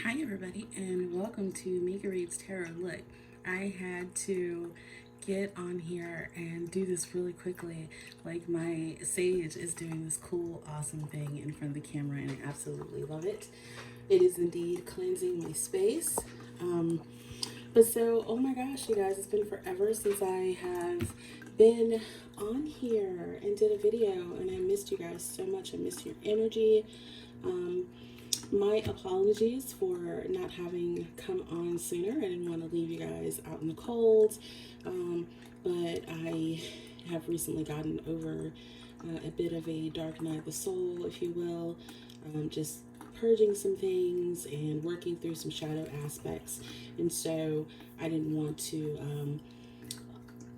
Hi everybody and welcome to MikaReadsTarot. Look, I had to get on here and do this really quickly. Like, my sage is doing this cool, awesome thing in front of the camera and I absolutely love it. It is indeed cleansing my space. Oh my gosh, you guys, it's been forever since I have been on here and did a video, and I missed you guys so much. I missed your energy. My apologies for not having come on sooner. I didn't want to leave you guys out in the cold, but I have recently gotten over a bit of a dark night of the soul, if you will, just purging some things and working through some shadow aspects, and so I didn't want to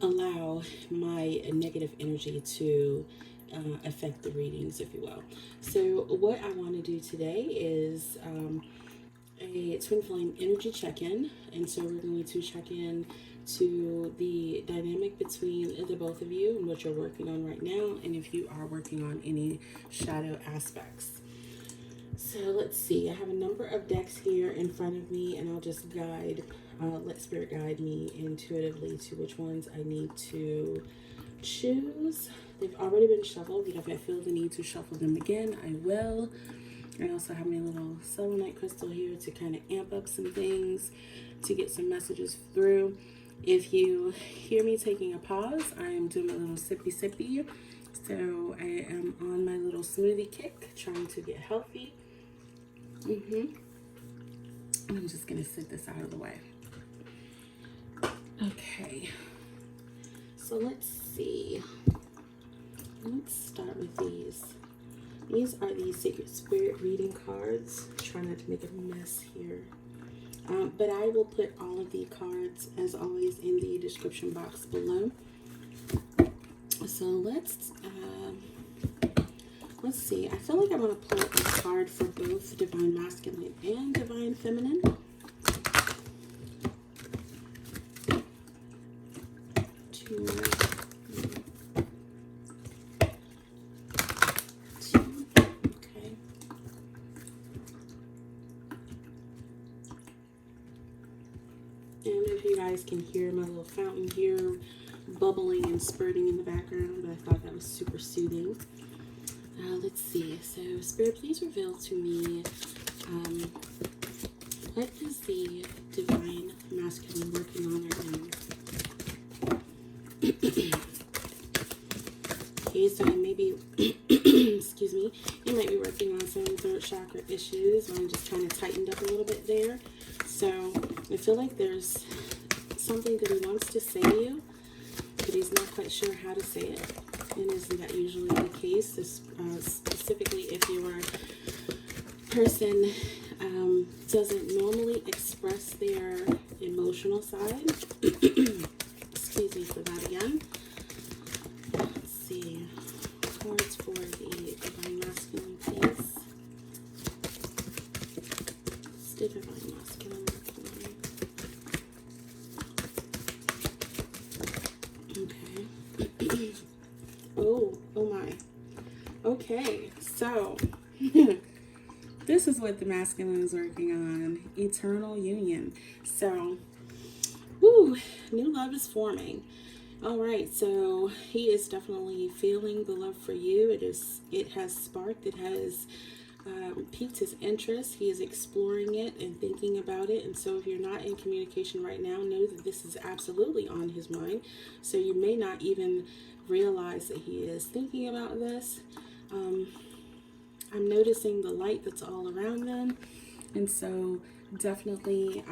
allow my negative energy to affect the readings, if you will. So what I want to do today is a twin flame energy check-in, and so we're going to check in to the dynamic between the both of you and what you're working on right now, and if you are working on any shadow aspects. So let's see, I have a number of decks here in front of me, and I'll just let Spirit guide me intuitively to which ones I need to choose. They've already been shuffled, but if I feel the need to shuffle them again, I will. I also have my little selenite crystal here to kind of amp up some things, to get some messages through. If you hear me taking a pause, I am doing a little sippy. So I am on my little smoothie kick, trying to get healthy. And I'm just gonna sit this out of the way. Okay, so let's see. Let's start with these. These are the Sacred Spirit reading cards. Try not to make a mess here. But I will put all of the cards, as always, in the description box below. So let's see. I feel like I want to pull a card for both Divine Masculine and Divine Feminine. Two. Okay. And if you guys can hear my little fountain here bubbling and spurting in the background, but I thought that was super soothing. Let's see. So, Spirit, please reveal to me what is the Divine Masculine working on right now? Okay, so maybe, excuse me, you might be working on some throat chakra issues, or just kind of tightened up a little bit there. So, I feel like there's something that he wants to say to you, but he's not quite sure how to say it. And isn't that usually the case? Specifically, if your person doesn't normally express their emotional side. Excuse me for that again. Let's see. Cards for the Divine Masculine, please. What's the Divine Masculine working on? Okay. Oh my. Okay, so this is what the masculine is working on. Eternal union. So, new love is forming. All right, so he is definitely feeling the love for you. It has sparked. It has piqued his interest. He is exploring it and thinking about it. And so if you're not in communication right now, know that this is absolutely on his mind. So you may not even realize that he is thinking about this. I'm noticing the light that's all around them, and so definitely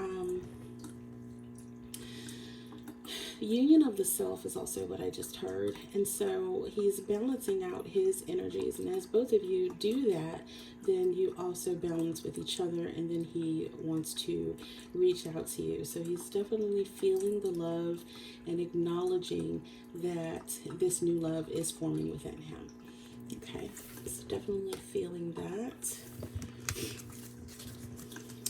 union of the self is also what I just heard. And so he's balancing out his energies, and as both of you do that, then you also balance with each other, and then he wants to reach out to you. So he's definitely feeling the love and acknowledging that this new love is forming within him. Okay, so definitely feeling that.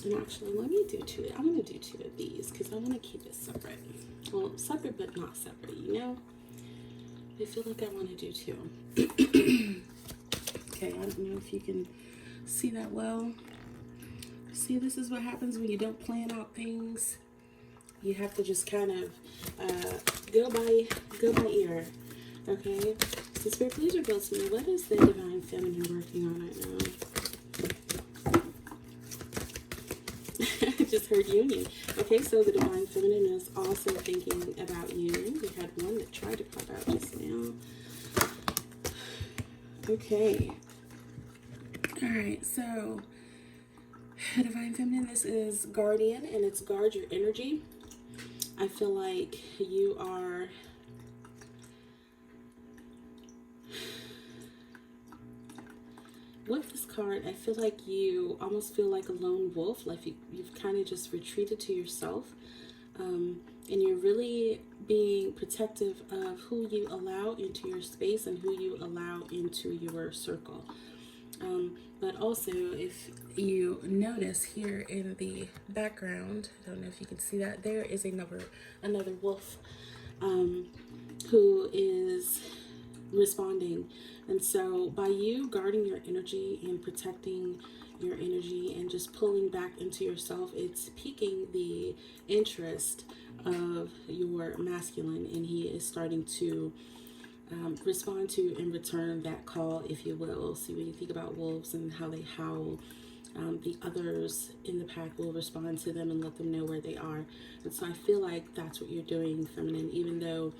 And actually, let me do two. I'm going to do two of these because I want to keep it separate. Well, separate but not separate, you know? I feel like I want to do two. Okay, I don't know if you can see that well. See, this is what happens when you don't plan out things. You have to just kind of go by ear. Okay? So Spirit, please reveal to me, what is the Divine Feminine working on right now? I just heard union. Okay, so the Divine Feminine is also thinking about union. We had one that tried to pop out just now. Okay. Alright, so Divine Feminine, this is Guardian, and it's guard your energy. I feel like you are with this card. I feel like you almost feel like a lone wolf, like you've kind of just retreated to yourself, and you're really being protective of who you allow into your space and who you allow into your circle. But also, if you notice here in the background, I don't know if you can see that, there is another wolf who is responding. And so by you guarding your energy and protecting your energy and just pulling back into yourself, it's piquing the interest of your masculine, and he is starting to respond to and return that call, if you will. See, when you think about wolves and how they howl, the others in the pack will respond to them and let them know where they are. And so I feel like that's what you're doing, Feminine, even though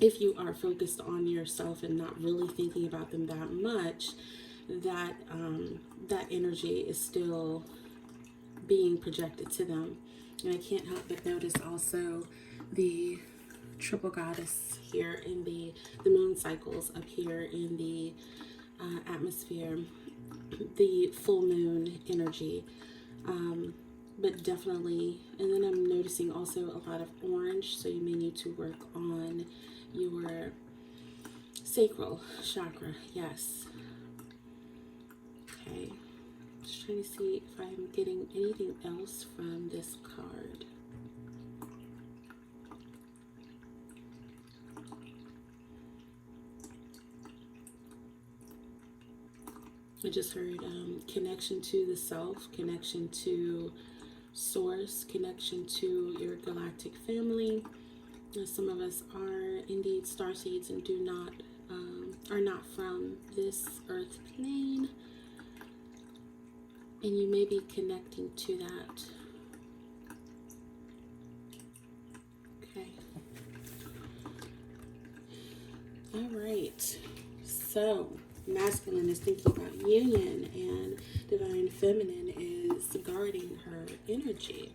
if you are focused on yourself and not really thinking about them that much, that that energy is still being projected to them. And I can't help but notice also the triple goddess here in the moon cycles up here in the atmosphere, the full moon energy, but definitely. And then I'm noticing also a lot of orange, so you may need to work on your sacral chakra. Yes. Okay, just trying to see if I'm getting anything else from this card. I just heard connection to the self, connection to source, connection to your galactic family. Some of us are indeed starseeds and do not are not from this earth plane, and you may be connecting to that. Okay. All right. So masculine is thinking about union, and Divine Feminine is guarding her energy.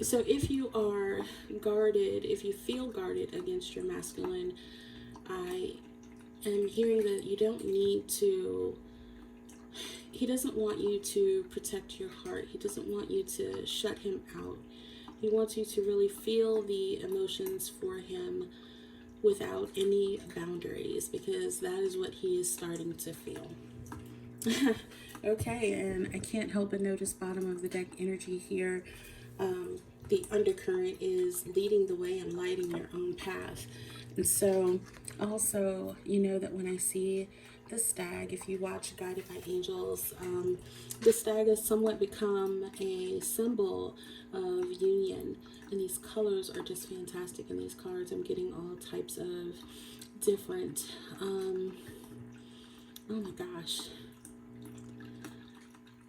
So if you are guarded, if you feel guarded against your masculine, I am hearing that you don't need to, he doesn't want you to protect your heart. He doesn't want you to shut him out. He wants you to really feel the emotions for him without any boundaries, because that is what he is starting to feel. Okay, and I can't help but notice bottom of the deck energy here. The undercurrent is leading the way and lighting your own path. And so also, you know that when I see the stag, if you watch Guided by Angels, the stag has somewhat become a symbol of union. And these colors are just fantastic in these cards. I'm getting all types of different, oh my gosh,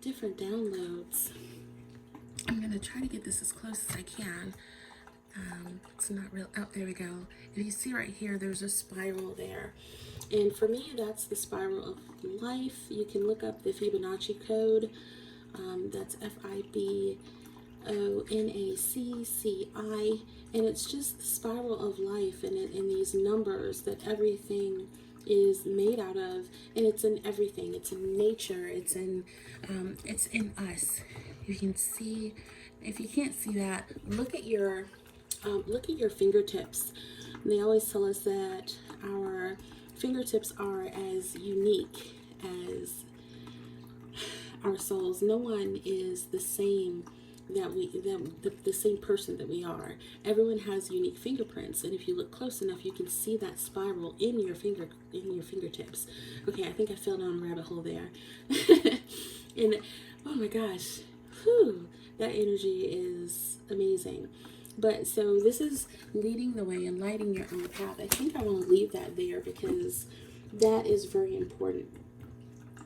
different downloads. I'm going to try to get this as close as I can. It's not real. Oh, there we go. And you see right here, there's a spiral there. And for me, that's the spiral of life. You can look up the Fibonacci code. That's FIBONACCI. And it's just the spiral of life, and in these numbers that everything is made out of, and it's in everything. It's in nature. It's in us. You can see, if you can't see that, look at your fingertips. They always tell us that our fingertips are as unique as our souls. No one is the same the same person that we are. Everyone has unique fingerprints, and if you look close enough, you can see that spiral in your fingertips. Okay, I think I fell down a rabbit hole there. And oh my gosh, whew, that energy is amazing. But so this is leading the way and lighting your own path. I think I want to leave that there because that is very important.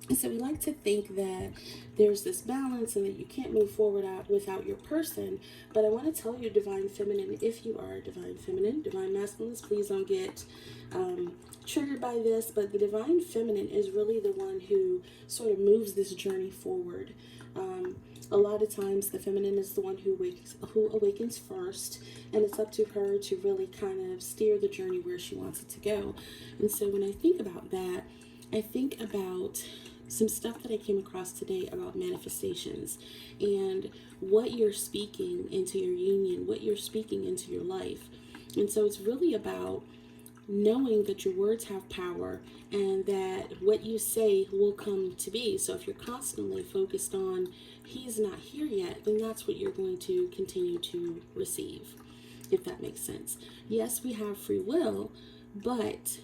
And so we like to think that there's this balance and that you can't move forward without your person. But I want to tell you, Divine Feminine, if you are Divine Feminine, Divine Masculines, please don't get triggered by this. But the Divine Feminine is really the one who sort of moves this journey forward. A lot of times the feminine is the one who awakens first, and it's up to her to really kind of steer the journey where she wants it to go. And so when I think about that, I think about some stuff that I came across today about manifestations and what you're speaking into your union, what you're speaking into your life. And so it's really about knowing that your words have power and that what you say will come to be. So if you're constantly focused on he's not here yet, then that's what you're going to continue to receive, if that makes sense. Yes, we have free will, but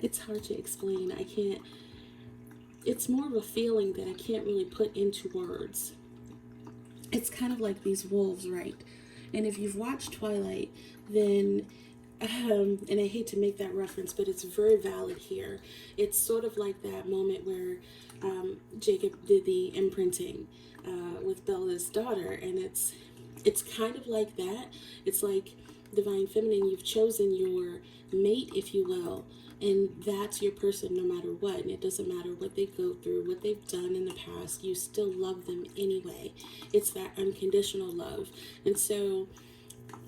it's hard to explain. It's more of a feeling that I can't really put into words. It's kind of like these wolves, right? And if you've watched Twilight, then, and I hate to make that reference, but it's very valid here. It's sort of like that moment where Jacob did the imprinting with Bella's daughter, and it's kind of like that. It's like Divine Feminine, you've chosen your mate, if you will, and that's your person no matter what. And it doesn't matter what they go through, what they've done in the past, you still love them anyway. It's that unconditional love. And so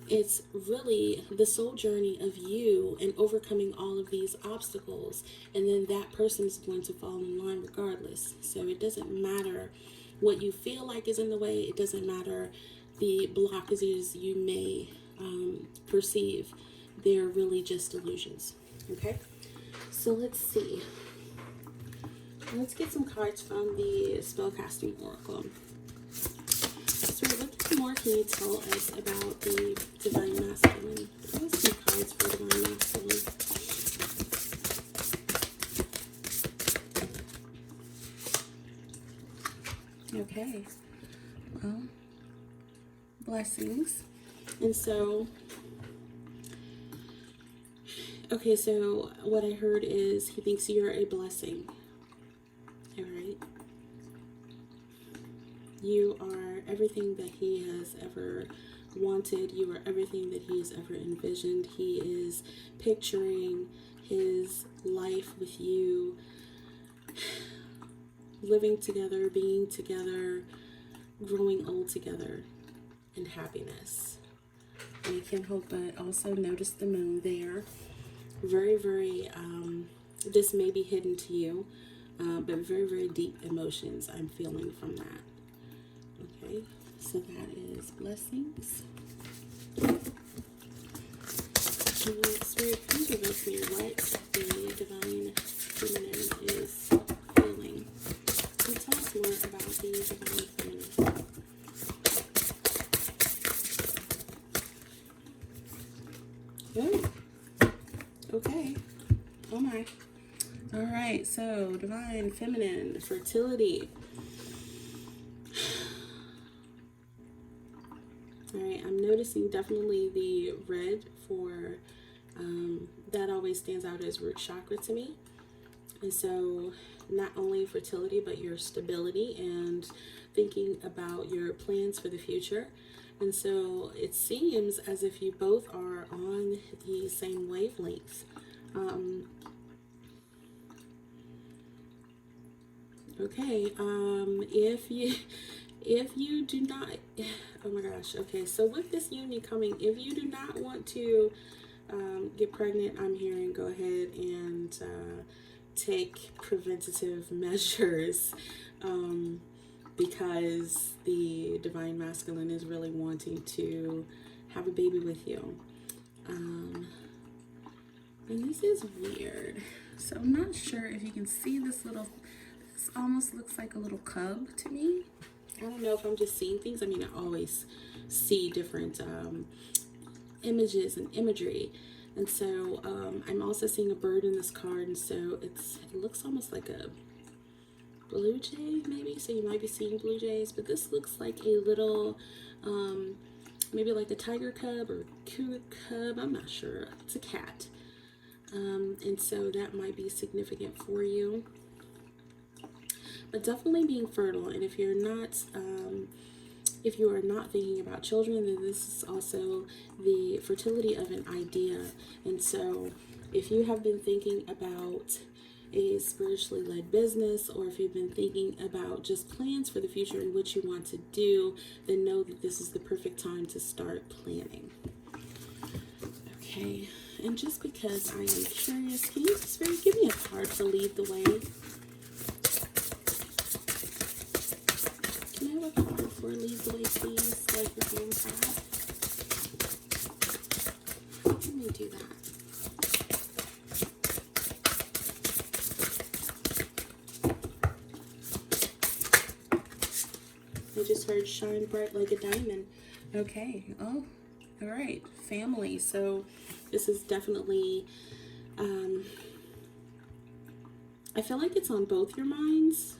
it's really the soul journey of you and overcoming all of these obstacles, and then that person is going to fall in line regardless. So it doesn't matter what you feel like is in the way. It doesn't matter the blockages you may perceive. They're really just illusions. Okay, so let's see. Let's get some cards from the Spellcasting Oracle. So what more can you tell us about the Divine Masculine? Give us some cards for Divine Masculine. Okay, well, blessings. And so, okay, so what I heard is he thinks you're a blessing. All right. You are everything that he has ever wanted. You are everything that he has ever envisioned. He is picturing his life with you, living together, being together, growing old together, and happiness. And you can't help but also notice the moon there. Very, very, this may be hidden to you, but very, very deep emotions I'm feeling from that. Okay, so that is blessings. Spirit, please reveal to me what the Divine Feminine is feeling. Can you tell us more about the Divine Feminine? Oh, okay. Oh my. All right, so Divine Feminine, fertility. All right, I'm noticing definitely the red for, that always stands out as root chakra to me. And so not only fertility, but your stability and thinking about your plans for the future. And so it seems as if you both are on the same wavelengths. Okay, if you do not, oh my gosh, okay, so with this union coming, if you do not want to get pregnant, I'm hearing go ahead and take preventative measures, because the Divine Masculine is really wanting to have a baby with you. And this is weird. So I'm not sure if you can see this little, this almost looks like a little cub to me. I don't know if I'm just seeing things. I mean, I always see different images and imagery. And so I'm also seeing a bird in this card. And so it looks almost like blue jay maybe, so you might be seeing blue jays, but this looks like a little maybe like a tiger cub or cougar cub, I'm not sure. It's a cat, and so that might be significant for you. But definitely being fertile, and if you're not if you are not thinking about children, then this is also the fertility of an idea. And so if you have been thinking about a spiritually led business, or if you've been thinking about just plans for the future and what you want to do, then know that this is the perfect time to start planning. Okay, and just because I am curious, can you just give me a card to lead the way? Can I have a card for lead the way, please? Like your own card. Let me do that. I just heard shine bright like a diamond. Okay. Oh, all right. Family. So this is definitely, I feel like it's on both your minds.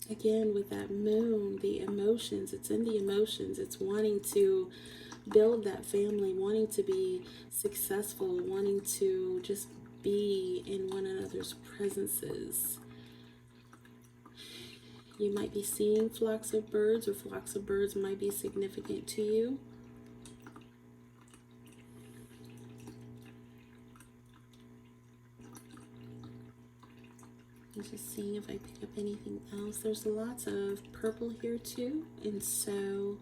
Again, with that moon, the emotions, it's in the emotions. It's wanting to build that family, wanting to be successful, wanting to just be in one another's presences. You might be seeing flocks of birds, or flocks of birds might be significant to you. I'm just seeing if I pick up anything else. There's lots of purple here too, and so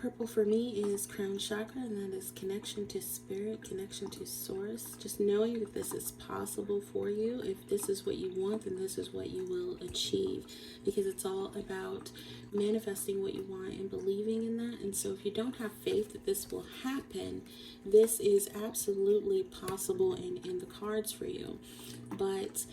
purple for me is crown chakra, and that is connection to spirit, connection to source. Just knowing that this is possible for you. If this is what you want, then this is what you will achieve, because it's all about manifesting what you want and believing in that. And so if you don't have faith that this will happen, this is absolutely possible and in the cards for you. But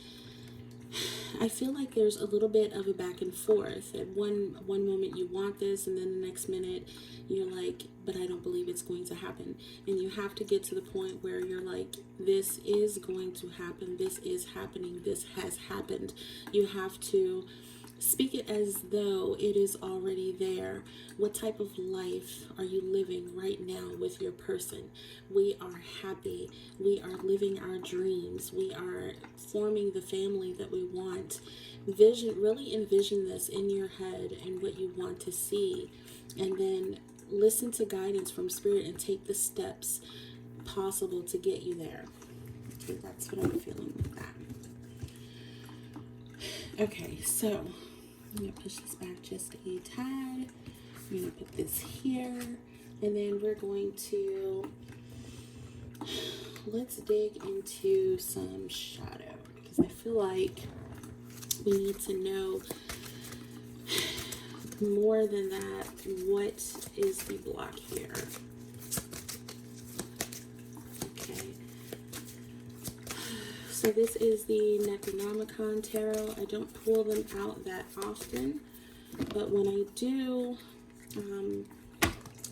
I feel like there's a little bit of a back and forth. At one moment you want this, and then the next minute you're like, but I don't believe it's going to happen. And you have to get to the point where you're like, this is going to happen, this is happening, this has happened. You have to speak it as though it is already there. What type of life are you living right now with your person? We are happy. We are living our dreams. We are forming the family that we want. Really envision this in your head and what you want to see. And then listen to guidance from spirit and take the steps possible to get you there. Okay, that's what I'm feeling with that. Okay, so I'm going to push this back just a tad. I'm going to put this here. And then we're going to, let's dig into some shadow. Because I feel like we need to know more than that. What is the block here? Okay. So this is the Necronomicon Tarot. I don't pull them out that often, but when I do,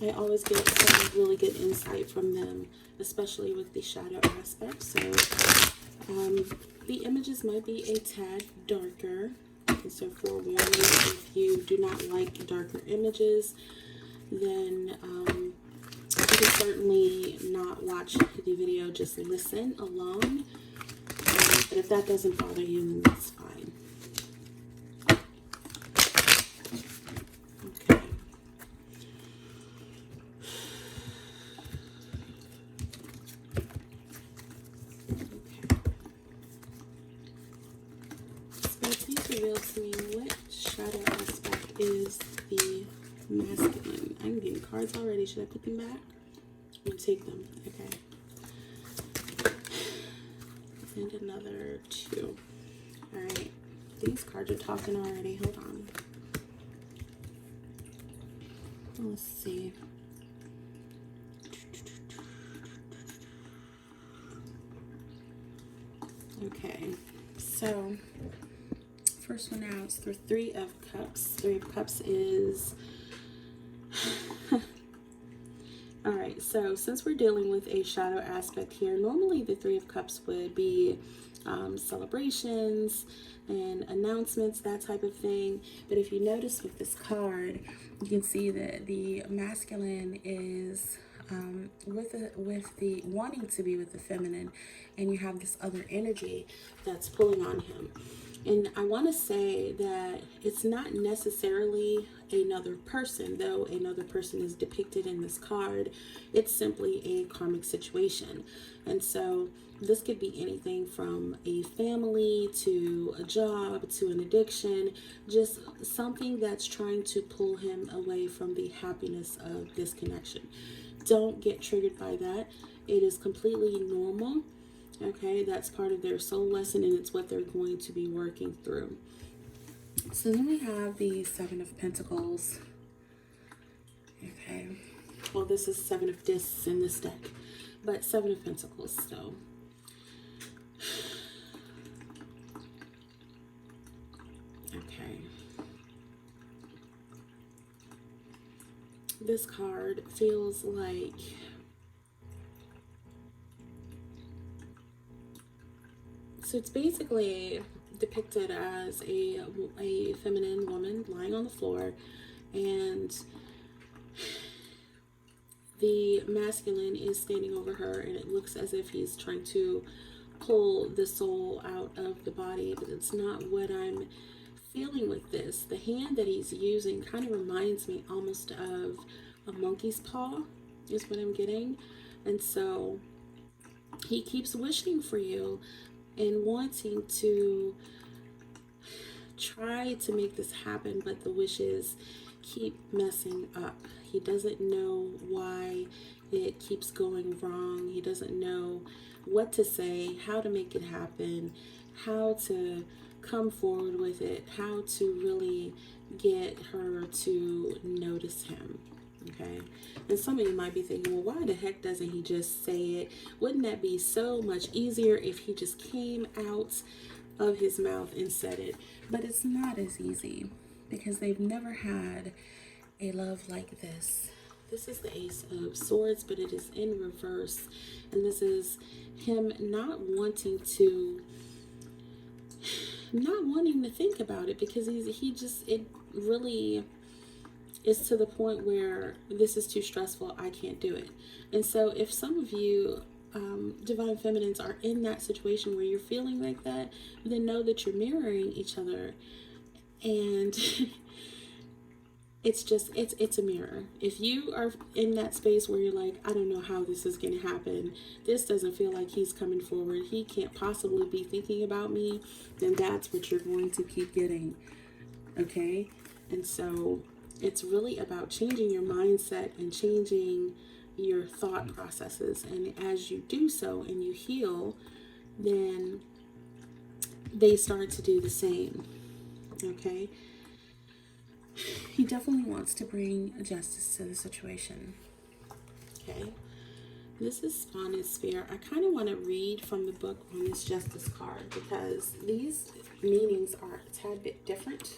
I always get some really good insight from them, especially with the shadow aspect. So the images might be a tad darker. And so for warning, if you do not like darker images, then you can certainly not watch the video, just listen alone. But if that doesn't bother you, then that's fine. Okay. So please reveal to me what shadow aspect is the masculine. I'm getting cards already. Should I put them back? I'm going to take them. Okay. And another 2. Alright, these cards are talking already. Hold on. Let's see. Okay, so first one out is the 3 of Cups. 3 of Cups is Alright, So since we're dealing with a shadow aspect here, normally the Three of Cups would be celebrations and announcements, that type of thing. But if you notice with this card, you can see that the masculine is with the wanting to be with the feminine, and you have this other energy that's pulling on him. And I want to say that it's not necessarily another person, though another person is depicted in this card. It's simply a karmic situation. And so this could be anything from a family to a job to an addiction, just something that's trying to pull him away from the happiness of this connection. Don't get triggered by that. It is completely normal. Okay, that's part of their soul lesson, and it's what they're going to be working through. So then we have the Seven of Pentacles. Okay, well, this is Seven of Discs in this deck, but Seven of Pentacles, so. Okay. This card feels like so it's basically depicted as a feminine woman lying on the floor, and the masculine is standing over her, and it looks as if he's trying to pull the soul out of the body, but it's not what I'm feeling with this. The hand that he's using kind of reminds me almost of a monkey's paw, is what I'm getting. And so he keeps wishing for you and wanting to try to make this happen, but the wishes keep messing up. He doesn't know why it keeps going wrong. He doesn't know what to say, how to make it happen, how to come forward with it, how to really get her to notice him. Okay, and some of you might be thinking, well, why the heck doesn't he just say it? Wouldn't that be so much easier if he just came out of his mouth and said it? But it's not as easy because they've never had a love like this. This is the Ace of Swords, but it is in reverse, and this is him not wanting to think about it, because it really is to the point where this is too stressful, I can't do it. And so if some of you divine feminines are in that situation where you're feeling like that, then know that you're mirroring each other, and it's a mirror. If you are in that space where you're like, I don't know how this is going to happen, this doesn't feel like he's coming forward, he can't possibly be thinking about me, then that's what you're going to keep getting. Okay, and so it's really about changing your mindset and changing your thought processes. And as you do so and you heal, then they start to do the same. Okay? He definitely wants to bring justice to the situation. Okay? This is Spawn and Spear. I kind of want to read from the book on this Justice card, because these meanings are a tad bit different.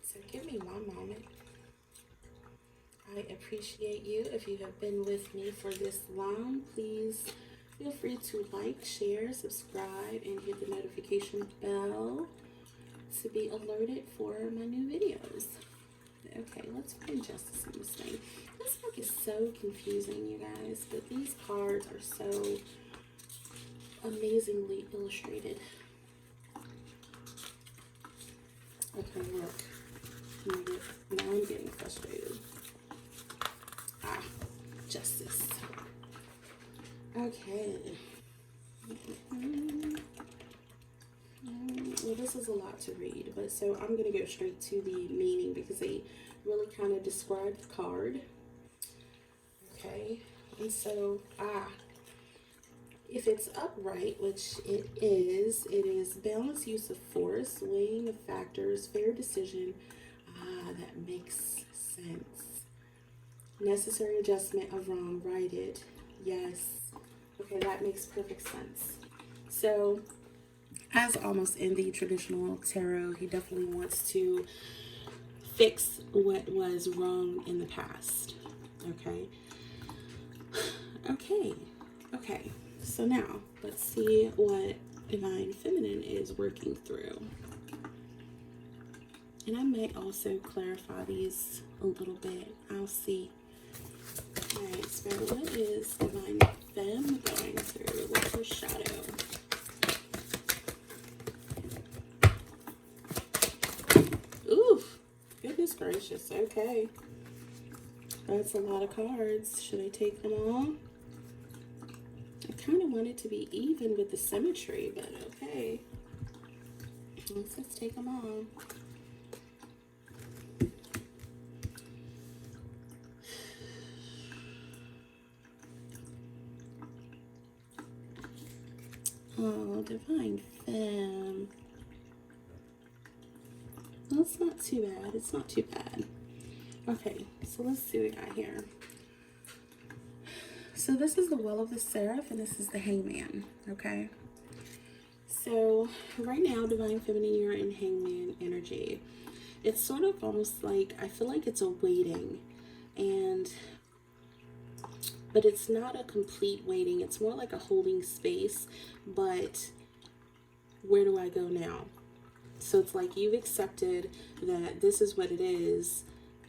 So give me one moment. I appreciate you. If you have been with me for this long, please feel free to like, share, subscribe, and hit the notification bell to be alerted for my new videos. Okay, let's find justice in this thing. This book is so confusing, you guys, but these cards are so amazingly illustrated. Okay, look. Now I'm getting frustrated. Justice. Okay. Well, this is a lot to read, but so I'm going to go straight to the meaning, because they really kind of describe the card. Okay. And so, if it's upright, which it is balanced use of force, weighing of factors, fair decision. That makes sense. Necessary adjustment of wrong, righted. Yes. Okay, that makes perfect sense. So, as almost in the traditional tarot, he definitely wants to fix what was wrong in the past. Okay. Okay, so now let's see what Divine Feminine is working through. And I might also clarify these a little bit. I'll see. Alright, Spirit, what is Divine Femme going through? What's her shadow? Ooh, goodness gracious. Okay. That's a lot of cards. Should I take them all? I kind of want it to be even with the symmetry, but okay. Let's take them all. Oh, Divine Femme. Well, it's not too bad. It's not too bad. Okay, so let's see what we got here. So this is the Will of the Seraph, and this is the Hangman, okay? So right now, Divine Feminine, you're in Hangman energy. It's sort of almost like, I feel like it's a waiting, but it's not a complete waiting. It's more like a holding space, but where do I go now? So it's like you've accepted that this is what it is,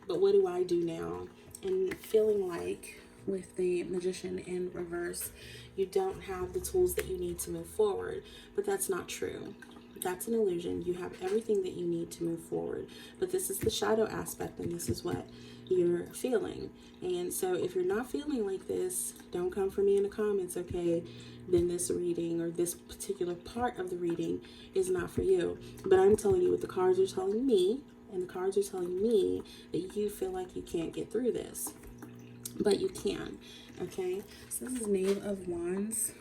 but what do I do now? And feeling like with the Magician in reverse, you don't have the tools that you need to move forward, but that's not true. That's an illusion. You have everything that you need to move forward, but this is the shadow aspect, and this is what you're feeling. And so if you're not feeling like this, don't come for me in the comments, okay? Then this reading or this particular part of the reading is not for you. But I'm telling you what the cards are telling me, and the cards are telling me that you feel like you can't get through this, but you can, okay? So this is Knave of Wands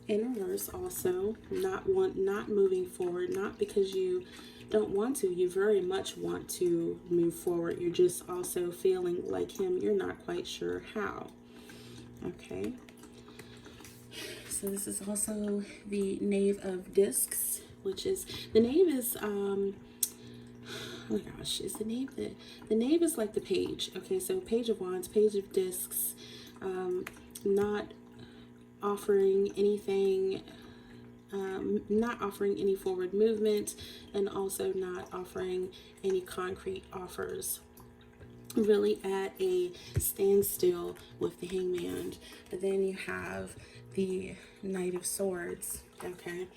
in reverse also. Not moving forward, not because you don't want to. You very much want to move forward. You're just also feeling like him. You're not quite sure how, okay? So this is also the Knave of Discs, which is, the Knave is, oh my gosh, is the Knave is like the Page, okay? So Page of Wands, Page of Discs, not offering anything, not offering any forward movement, and also not offering any concrete offers. Really at a standstill with the Hangman. But then you have the Knight of Swords, okay?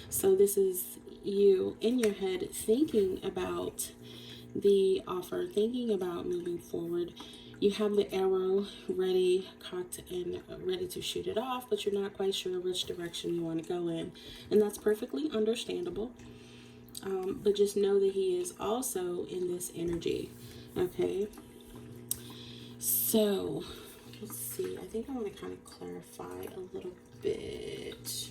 So this is you in your head thinking about the offer, thinking about moving forward. You have the arrow ready, cocked, and ready to shoot it off, but you're not quite sure which direction you want to go in. And that's perfectly understandable. But just know that he is also in this energy, okay? So, let's see. I think I want to kind of clarify a little bit.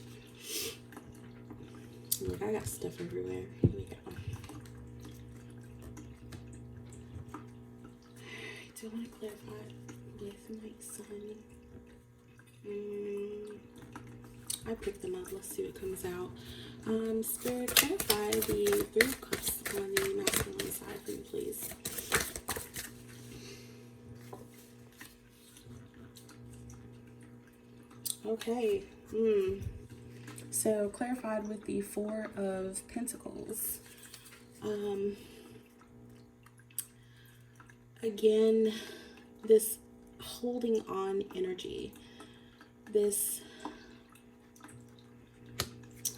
Look, I got stuff everywhere. Here we go. I do want to clarify with my son. I picked them up. Let's see what comes out. Spirit, clarify the Three of Cups on the masculine side for me, please. Okay. So clarified with the Four of Pentacles. Again, this holding on energy. This,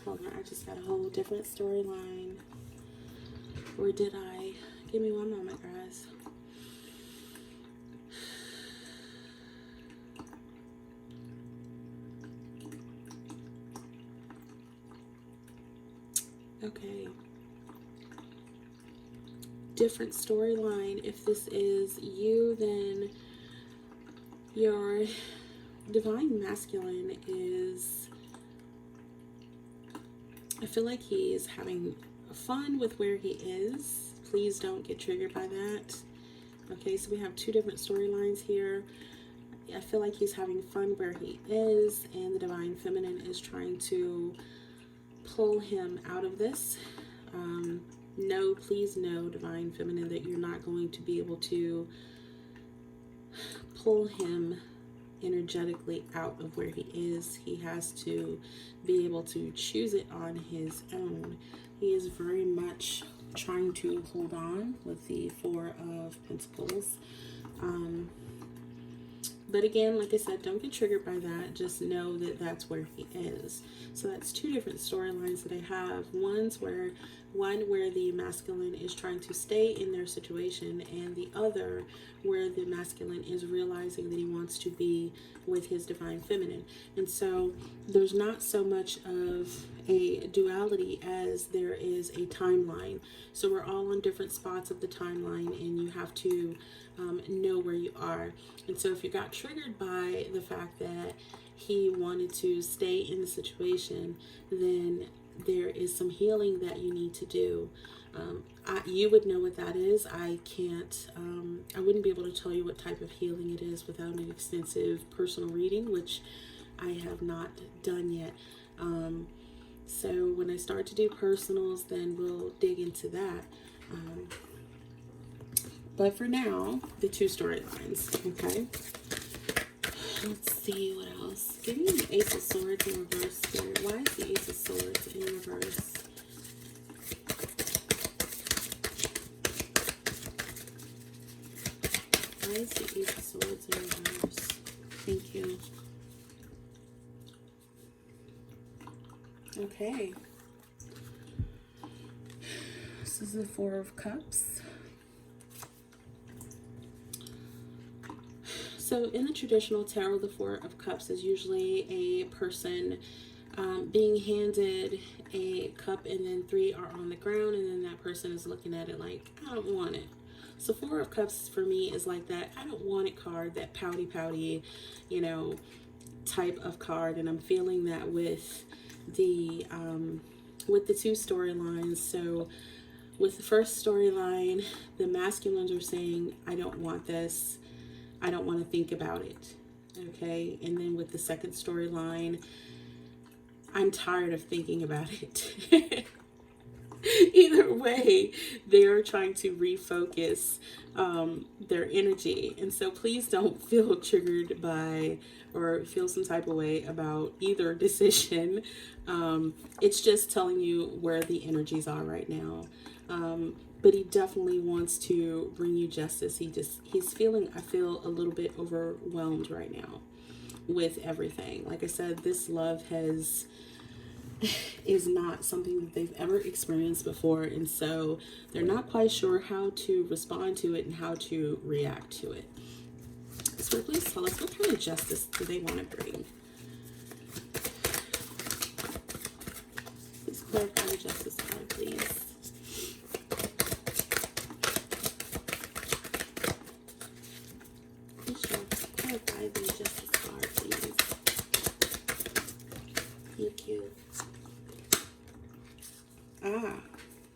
hold on, I just got a whole different storyline. Or did I? Give me one moment, guys. Okay. Different storyline. If this is you, then your divine masculine is, I feel like he is having fun with where he is. Please don't get triggered by that. Okay, so we have two different storylines here. I feel like he's having fun where he is, and the divine feminine is trying to pull him out of this. No, please no, divine feminine, that you're not going to be able to pull him energetically out of where he is. He has to be able to choose it on his own. He is very much trying to hold on with the Four of Pentacles. But again, like I said, don't get triggered by that. Just know that that's where he is. So that's two different storylines that I have. One where the masculine is trying to stay in their situation, and the other where the masculine is realizing that he wants to be with his divine feminine. And so there's not so much of a duality as there is a timeline. So we're all on different spots of the timeline, and you have to know where you are. And so if you got triggered by the fact that he wanted to stay in the situation, then there is some healing that you need to do. You would know what that is. I can't, I wouldn't be able to tell you what type of healing it is without an extensive personal reading, which I have not done yet. So when I start to do personals, then we'll dig into that. But for now, the two storylines, okay? Let's see what else. Give me the Ace of Swords in reverse, Spirit. Why is the Ace of Swords in reverse? Why is the Ace of Swords in reverse? Thank you. Okay. This is the Four of Cups. So in the traditional tarot, the Four of Cups is usually a person being handed a cup, and then three are on the ground, and then that person is looking at it like, I don't want it. So Four of Cups for me is like that I don't want it card, that pouty, you know, type of card. And I'm feeling that with the two storylines. So with the first storyline, the masculines are saying, I don't want this. I don't want to think about it. Okay. And then with the second storyline, I'm tired of thinking about it. Either way, they're trying to refocus their energy. And so please don't feel triggered by or feel some type of way about either decision. It's just telling you where the energies are right now. But he definitely wants to bring you justice. He's feeling, I feel, a little bit overwhelmed right now with everything. Like I said, this love is not something that they've ever experienced before, and so they're not quite sure how to respond to it and how to react to it. So please tell us, what kind of justice do they want to bring? Please clarify the justice card, please. Clarify the justice card, please. Thank you.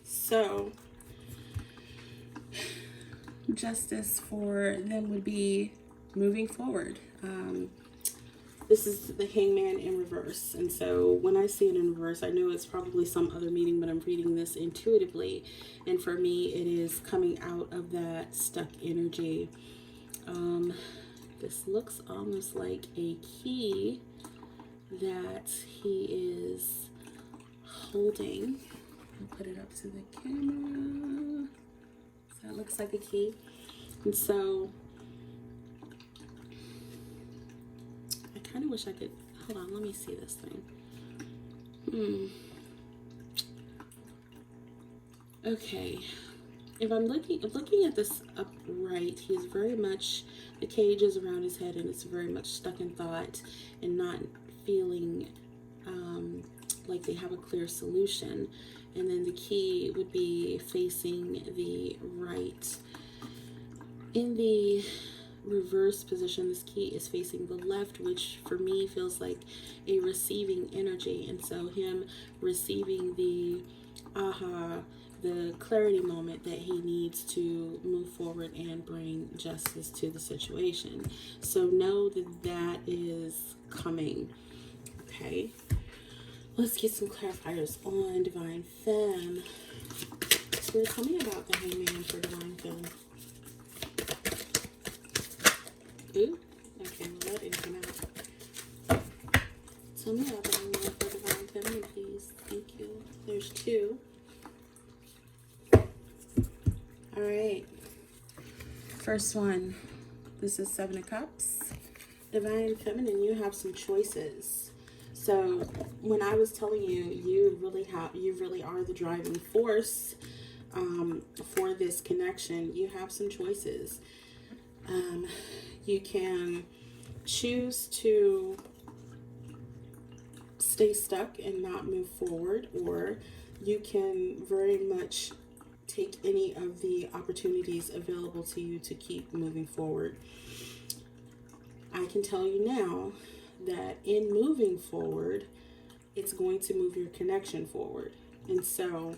So justice for them would be moving forward. This is the Hangman in reverse, and so when I see it in reverse, I know it's probably some other meaning, but I'm reading this intuitively, and for me it is coming out of that stuck energy. This looks almost like a key that he is holding. I'll put it up to the camera. So that looks like a key. And so I kind of wish I could, hold on, let me see this thing. Okay. If I'm looking at this upright, he's very much, the cage is around his head, and it's very much stuck in thought and not feeling like they have a clear solution. And then the key would be facing the right. In the reverse position, this key is facing the left, which for me feels like a receiving energy. And so him receiving the the clarity moment that he needs to move forward and bring justice to the situation. So know that that is coming. Okay. Let's get some clarifiers on Divine Femme. So tell me about the Hangman for Divine Femme. Ooh, okay, well that going to come out? Tell me about the more for divine feminine, please. Thank you. There's 2. All right. First one. This is 7 of Cups. Divine feminine, you have some choices. So when I was telling you, you really are the driving force for this connection. You have some choices. You can choose to stay stuck and not move forward, or you can very much take any of the opportunities available to you to keep moving forward. I can tell you now that in moving forward, it's going to move your connection forward. And so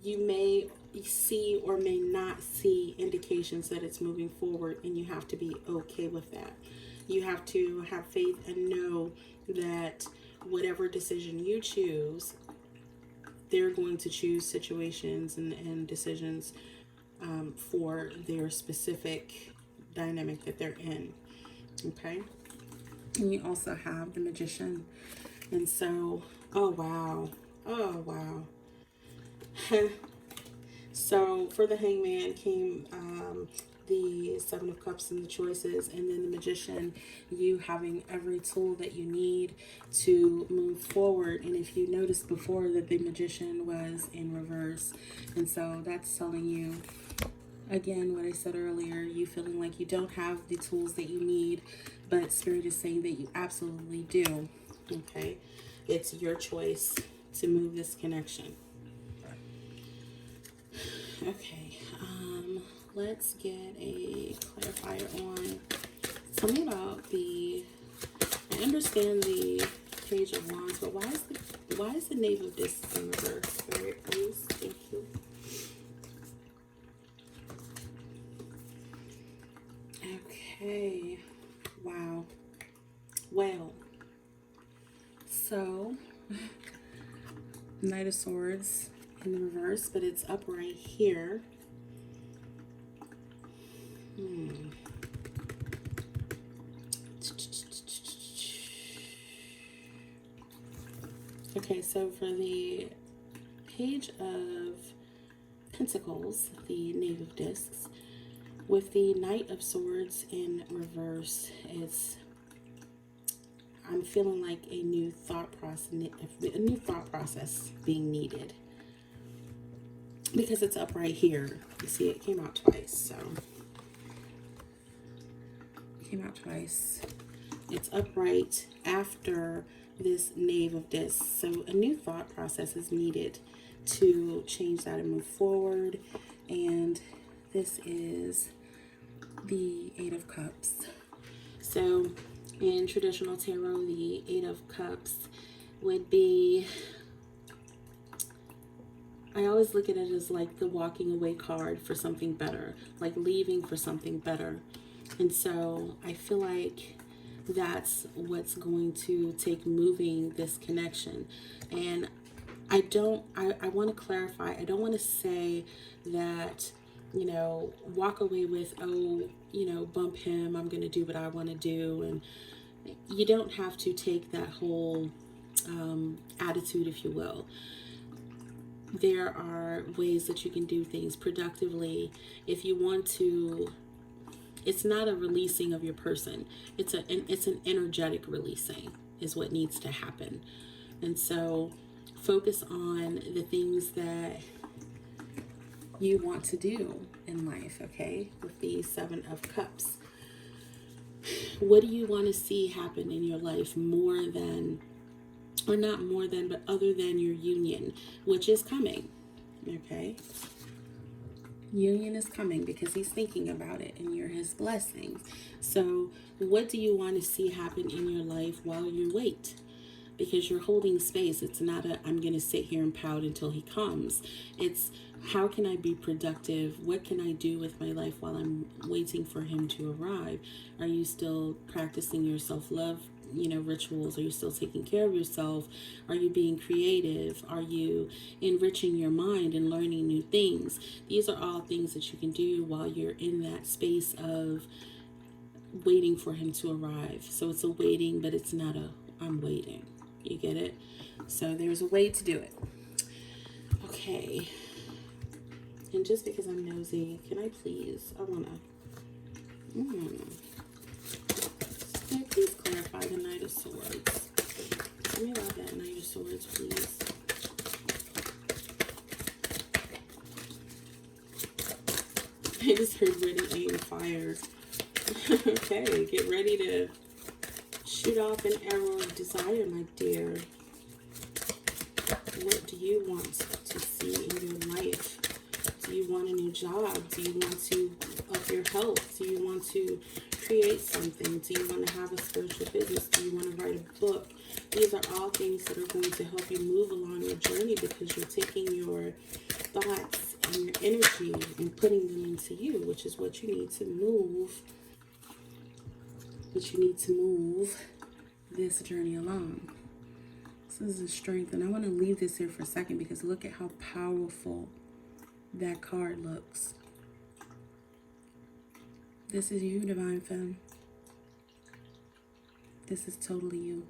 you may see or may not see indications that it's moving forward, and you have to be okay with that. You have to have faith and know that whatever decision you choose, they're going to choose situations and decisions for their specific dynamic that they're in. Okay. And you also have the Magician. And so, oh wow. So for the Hangman came the 7 of Cups and the choices, and then the Magician, you having every tool that you need to move forward. And if you noticed before that the Magician was in reverse, and so that's telling you again what I said earlier, you feeling like you don't have the tools that you need, but Spirit is saying that you absolutely do. Okay, it's your choice to move this connection. Okay, let's get a clarifier on. Tell me about the. I understand the Page of Wands, but why is the Knave of Discs in reverse? Spirit, please. Thank you. Okay. Wow. Well. So, Knight of Swords in the reverse, but it's up right here. Okay, so for the Page of Pentacles, the Knave of Discs, with the Knight of Swords in reverse, I'm feeling like a new thought process being needed, because it's up right here. You see, it came out twice, so it came out twice. It's up right after this Knave of Discs, so a new thought process is needed to change that and move forward. And this is the 8 of Cups. So in traditional tarot, the 8 of Cups would be, I always look at it as like the walking away card for something better, like leaving for something better. And so I feel like that's what's going to take moving this connection. And I want to clarify, I don't want to say that, you know, walk away with, oh, you know, bump him, I'm going to do what I want to do. And you don't have to take that whole attitude, if you will. There are ways that you can do things productively. If you want to, it's not a releasing of your person. It's an energetic releasing is what needs to happen. And so focus on the things that you want to do in life, okay? With the 7 of Cups. What do you want to see happen in your life more than, or not more than, but other than your union, which is coming, okay? Union is coming because he's thinking about it and you're his blessing. So what do you want to see happen in your life while you wait? Because you're holding space. It's not a, I'm going to sit here and pout until he comes. It's, how can I be productive? What can I do with my life while I'm waiting for him to arrive? Are you still practicing your self-love you know, rituals? Are you still taking care of yourself? Are you being creative? Are you enriching your mind and learning new things? These are all things that you can do while you're in that space of waiting for him to arrive. So it's a waiting, but it's not a I'm waiting. You get it? So there's a way to do it. Okay. And just because I'm nosy, can I please? I wanna. Can I please clarify the Knight of Swords? Let me love that Knight of Swords, please. I just heard ready, aim, fire. Okay, get ready to shoot off an arrow of desire, my dear. What do you want to see in your life? Do you want a new job? Do you want to up your health? Do you want to create something? Do you want to have a spiritual business? Do you want to write a book? These are all things that are going to help you move along your journey, because you're taking your thoughts and your energy and putting them into you, which is what you need to move. But you need to move this journey along. This is the Strength, and I want to leave this here for a second because look at how powerful that card looks. This is you, Divine Femme. This is totally you.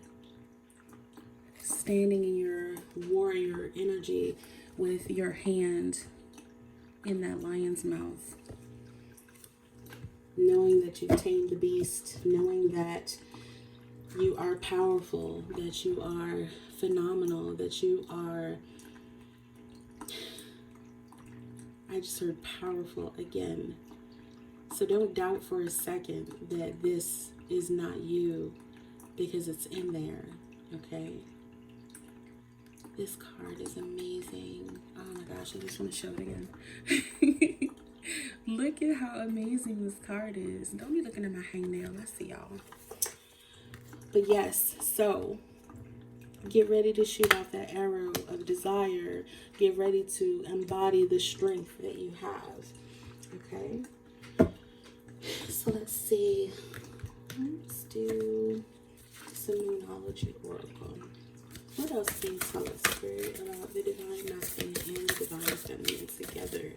Standing in your warrior energy with your hand in that lion's mouth. Knowing that you've tamed the beast, knowing that you are powerful, that you are phenomenal, that you are, I just heard powerful again. So don't doubt for a second that this is not you, because it's in there, okay? This card is amazing. Oh my gosh, I just want to show it again. Look at how amazing this card is. Don't be looking at my hangnail. I see y'all. But yes, so get ready to shoot off that arrow of desire. Get ready to embody the strength that you have. Okay? So let's see. Let's do some Moonology Oracle. What else can you tell us, Spirit, about the Divine Masculine and the Divine Feminine together?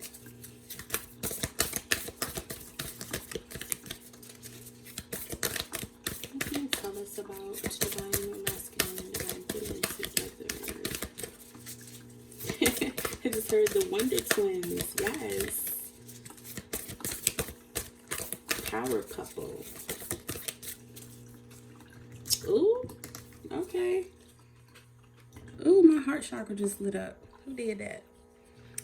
What can you tell us about Divine Masculine and Divine Feminine together? I just heard the Wonder Twins. Yes. Power couple. Ooh. Okay. Ooh, my heart chakra just lit up. Who did that?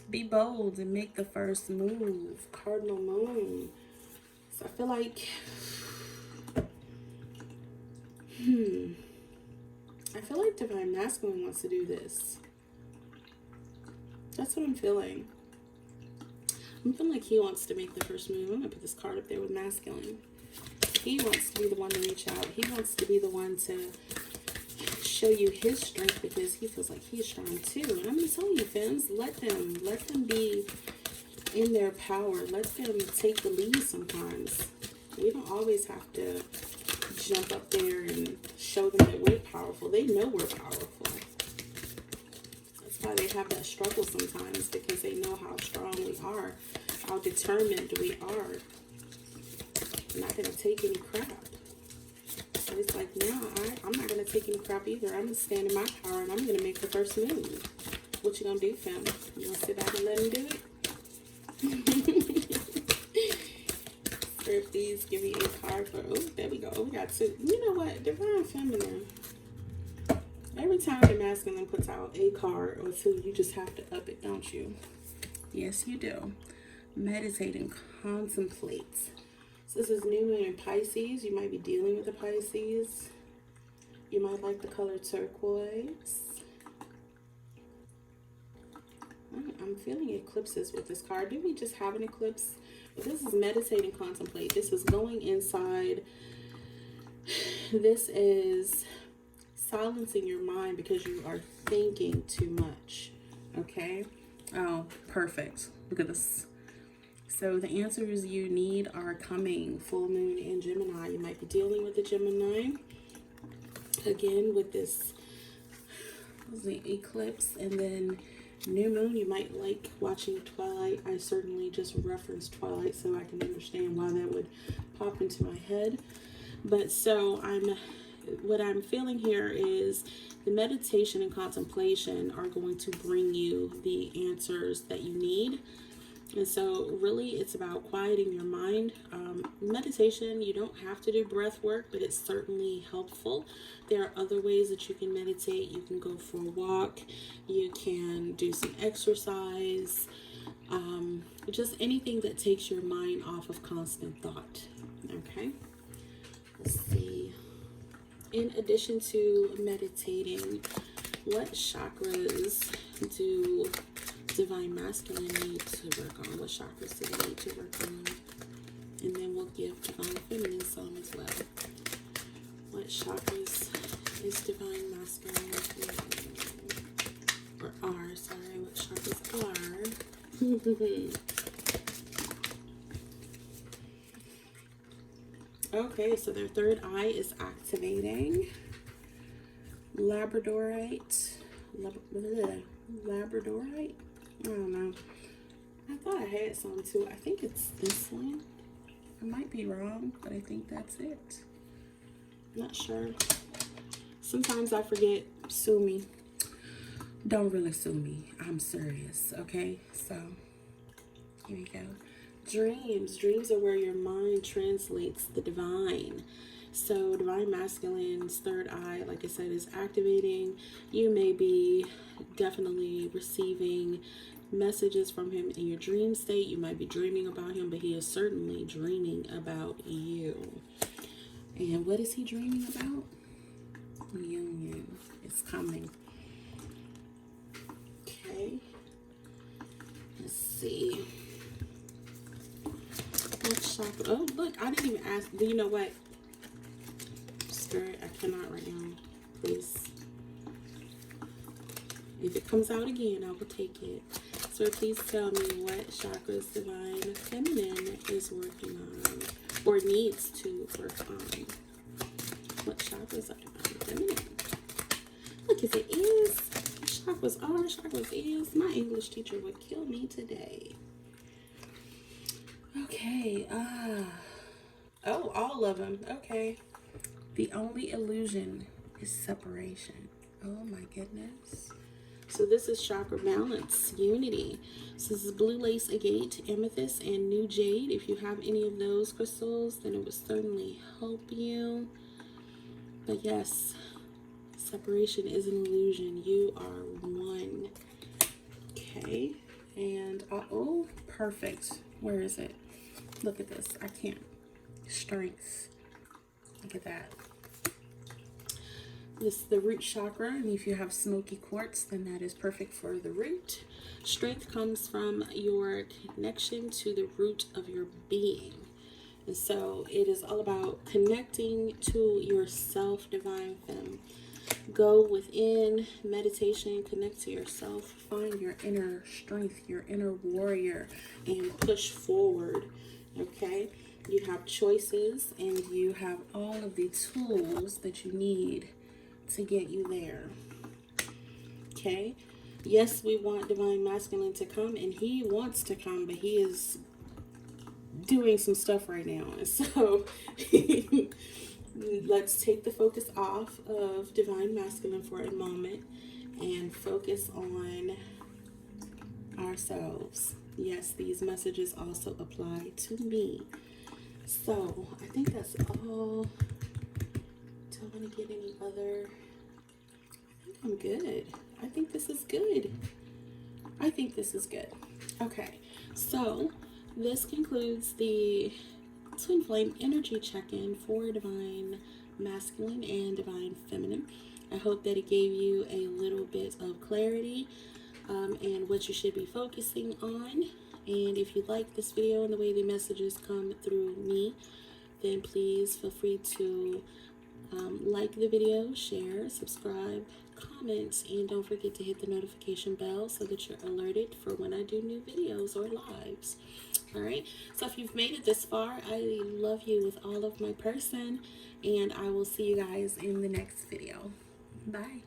Be bold and make the first move. Cardinal Moon. So I feel like, I feel like Divine Masculine wants to do this. That's what I'm feeling. I'm feeling like he wants to make the first move. I'm going to put this card up there with Masculine. He wants to be the one to reach out. He wants to be the one to show you his strength, because he feels like he's strong too. And I'm telling you, fans, let them be in their power. Let them take the lead sometimes. We don't always have to jump up there and show them that we're powerful. They know we're powerful. That's why they have that struggle sometimes, because they know how strong we are, how determined we are. I'm not going to take any crap. So it's like, now I'm not going to take any crap either. I'm going to stand in my power and I'm going to make the first move. What you going to do, fam? You going to sit back and let him do it? Sir, please give me a card for, oh, there we go. We got two. You know what? Divine Feminine. Every time the Masculine puts out a card or two, you just have to up it, don't you? Yes, you do. Meditate and contemplate. So this is new moon in Pisces. You might be dealing with the Pisces. You might like the color turquoise. I'm feeling eclipses with this card. Did we just have an eclipse? But this is meditate and contemplate. This is going inside. This is silencing your mind because you are thinking too much. Okay? Oh, perfect. Look at this. So the answers you need are coming. Full moon in Gemini. You might be dealing with the Gemini. again with this, the eclipse and then new moon. You might like watching Twilight. I certainly just referenced Twilight so I can understand why that would pop into my head. But so what I'm feeling here is the meditation and contemplation are going to bring you the answers that you need. And so really it's about quieting your mind. Meditation, you don't have to do breath work, but it's certainly helpful. There are other ways that you can meditate. You can go for a walk. You can do some exercise. Just anything that takes your mind off of constant thought. Okay, let's see. In addition to meditating, what chakras do Divine Masculine need to work on? What chakras do they need to work on? And then we'll give Divine Feminine some as well. What chakras is Divine Masculine or are, sorry, what chakras are? Okay, so their third eye is activating. Labradorite. Labradorite? I don't know. I thought I had some too. I think it's this one. I might be wrong, but I think that's it. Not sure. Sometimes I forget. Sue me. Don't really sue me. I'm serious, okay? So, here we go. Dreams. Dreams are where your mind translates the divine. So Divine Masculine's third eye, like I said, is activating. You may be definitely receiving messages from him in your dream state. You might be dreaming about him, but he is certainly dreaming about you. And what is he dreaming about? Union is coming. Okay. Let's see. What chakra? Oh, look, I didn't even ask. Do you know what? Spirit, I cannot right now. Please. If it comes out again, I will take it. So please tell me what chakras Divine Feminine is working on or needs to work on. What chakras are Divine Feminine? Look, if it is, chakras are, chakras is. My English teacher would kill me today. Okay. Oh, all of them. Okay. The only illusion is separation. Oh my goodness. So this is chakra balance, unity. So this is blue lace agate, amethyst, and new jade. If you have any of those crystals, then it would certainly help you. But yes, separation is an illusion. You are one. Okay. And oh, perfect. Where is it? Look at this. I can't. Strength. Look at that. This is the root chakra, and if you have smoky quartz, then that is perfect for the root. Strength comes from your connection to the root of your being. And so it is all about connecting to yourself, Divine Femme. Go within, meditation, connect to yourself, find your inner strength, your inner warrior, and push forward. Okay? You have choices, and you have all of the tools that you need to get you there. Okay? Yes, we want Divine Masculine to come, and he wants to come, but he is doing some stuff right now. And so let's take the focus off of Divine Masculine for a moment and focus on ourselves. Yes, these messages also apply to me. So I think that's all. Don't want to get any other. I think I'm good. I think this is good. I think this is good. Okay, so this concludes the Twin Flame energy check-in for Divine Masculine and Divine Feminine. I hope that it gave you a little bit of clarity and what you should be focusing on. And if you like this video and the way the messages come through me, then please feel free to like the video, share, subscribe, comments, and don't forget to hit the notification bell so that you're alerted for when I do new videos or lives. All right, so if you've made it this far, I love you with all of my person, and I will see you guys in the next video. Bye.